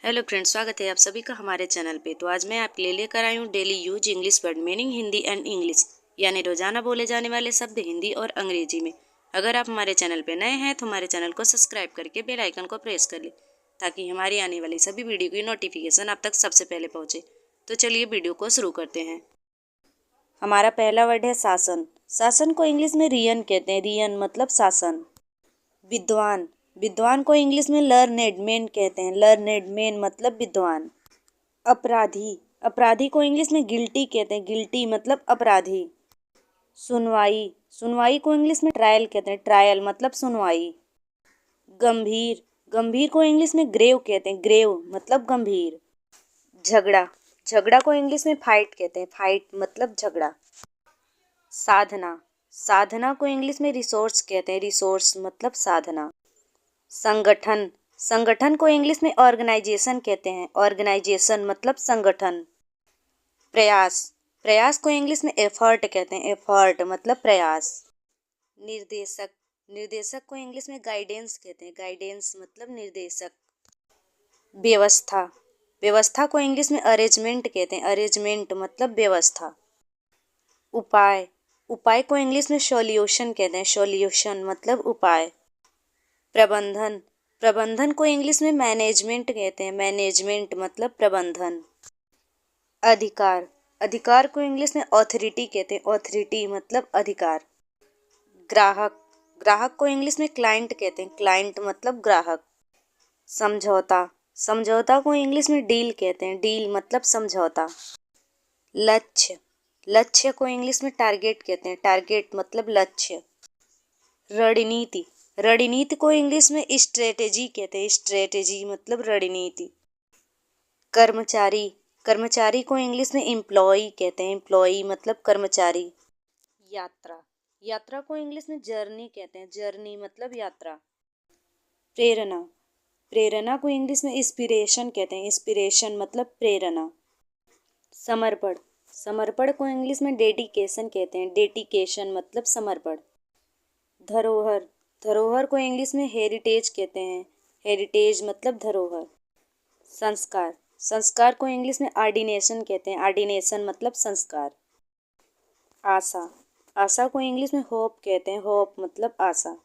Hello friends, स्वागत है आप सभी का हमारे चैनल पे। तो आज मैं आपके लिए लेकर आई हूँ daily use English word meaning Hindi and English, यानी रोजाना बोले जाने वाले शब्द हिंदी और अंग्रेजी में। अगर आप हमारे चैनल पे नए हैं तो हमारे चैनल को सब्सक्राइब करके बेल आइकन को प्रेस कर ले, ताकि हमारी आने वाली सभी वीडियो की नोटिफिकेशन आप तक सबसे पहले पहुँचे। तो चलिए वीडियो को शुरू करते हैं। हमारा पहला वर्ड है शासन। शासन को इंग्लिश में रियन कहते हैं। रियन मतलब शासन। विद्वान, विद्वान को इंग्लिश में लर्नेड मैन कहते हैं। लर्नेड मैन मतलब विद्वान। अपराधी, अपराधी को इंग्लिश में गिल्टी कहते हैं। गिल्टी मतलब अपराधी। सुनवाई, सुनवाई को इंग्लिश में ट्रायल कहते हैं। ट्रायल मतलब सुनवाई। गंभीर, गंभीर को इंग्लिश में ग्रेव कहते हैं। ग्रेव मतलब गंभीर। झगड़ा, झगड़ा को इंग्लिश में फाइट कहते हैं। फाइट मतलब झगड़ा। साधना, साधना को इंग्लिश में रिसोर्स कहते हैं। रिसोर्स मतलब साधना। संगठन, संगठन को इंग्लिश में ऑर्गेनाइजेशन कहते हैं। ऑर्गेनाइजेशन मतलब संगठन। प्रयास, प्रयास को इंग्लिश में एफर्ट कहते हैं। एफर्ट मतलब प्रयास। निर्देशक, निर्देशक को इंग्लिश में गाइडेंस कहते हैं। गाइडेंस मतलब निर्देशक। व्यवस्था, व्यवस्था को इंग्लिश में अरेंजमेंट कहते हैं। अरेंजमेंट मतलब व्यवस्था। उपाय, उपाय को इंग्लिश में सॉल्यूशन कहते हैं। सॉल्यूशन मतलब उपाय। प्रबंधन, प्रबंधन को इंग्लिश में मैनेजमेंट कहते हैं। मैनेजमेंट मतलब प्रबंधन। अधिकार, अधिकार को इंग्लिश में ऑथोरिटी कहते हैं। ऑथोरिटी मतलब अधिकार। ग्राहक, ग्राहक को इंग्लिश में क्लाइंट कहते हैं। क्लाइंट मतलब ग्राहक। समझौता, समझौता को इंग्लिश में डील कहते हैं। डील मतलब समझौता। लक्ष्य, लक्ष्य को इंग्लिश में टारगेट कहते हैं। टारगेट मतलब लक्ष्य। रणनीति, रणनीति को इंग्लिश में स्ट्रेटेजी कहते हैं। स्ट्रेटेजी मतलब रणनीति। कर्मचारी, कर्मचारी को इंग्लिश में एम्प्लॉय कहते हैं। एम्प्लॉय मतलब कर्मचारी। यात्रा, यात्रा को इंग्लिश में जर्नी कहते हैं। जर्नी मतलब यात्रा। प्रेरणा, प्रेरणा को इंग्लिश में इंस्पिरेशन कहते हैं। इंस्पिरेशन मतलब प्रेरणा। समर्पण, समर्पण को इंग्लिश में डेडिकेशन कहते हैं। डेडिकेशन मतलब समर्पण। धरोहर, धरोहर को इंग्लिश में हेरिटेज कहते हैं। हेरिटेज मतलब धरोहर। संस्कार, संस्कार को इंग्लिश में ऑर्डिनेशन कहते हैं। ऑर्डिनेशन मतलब संस्कार। आशा, आशा को इंग्लिश में होप कहते हैं। होप मतलब आशा।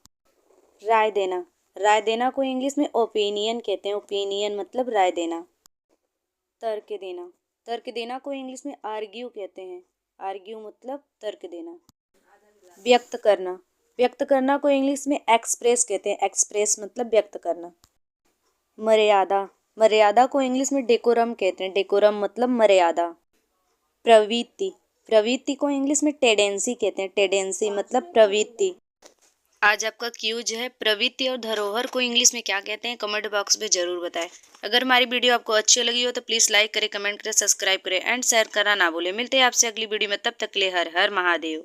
राय देना, राय देना को इंग्लिश में ओपिनियन कहते हैं। ओपिनियन मतलब राय देना। तर्क देना, तर्क देना को इंग्लिश में आर्ग्यू कहते हैं। आर्ग्यू मतलब तर्क देना। व्यक्त करना, व्यक्त करना को इंग्लिश में एक्सप्रेस कहते हैं। एक्सप्रेस मतलब व्यक्त करना। मर्यादा, मर्यादा को इंग्लिश में डेकोरम कहते हैं। डेकोरम मतलब मर्यादा। प्रवृत्ति, प्रवृत्ति को इंग्लिश में टेंडेंसी कहते हैं। टेंडेंसी मतलब प्रवृत्ति। आज आपका क्यूज है, प्रवृत्ति और धरोहर को इंग्लिश में क्या कहते हैं? कमेंट बॉक्स में जरूर बताएं। अगर हमारी वीडियो आपको अच्छी लगी हो तो प्लीज़ लाइक करें, कमेंट करें, सब्सक्राइब करें एंड शेयर करना ना भूलें। मिलते हैं आपसे अगली वीडियो में, तब तक के लिए हर हर महादेव।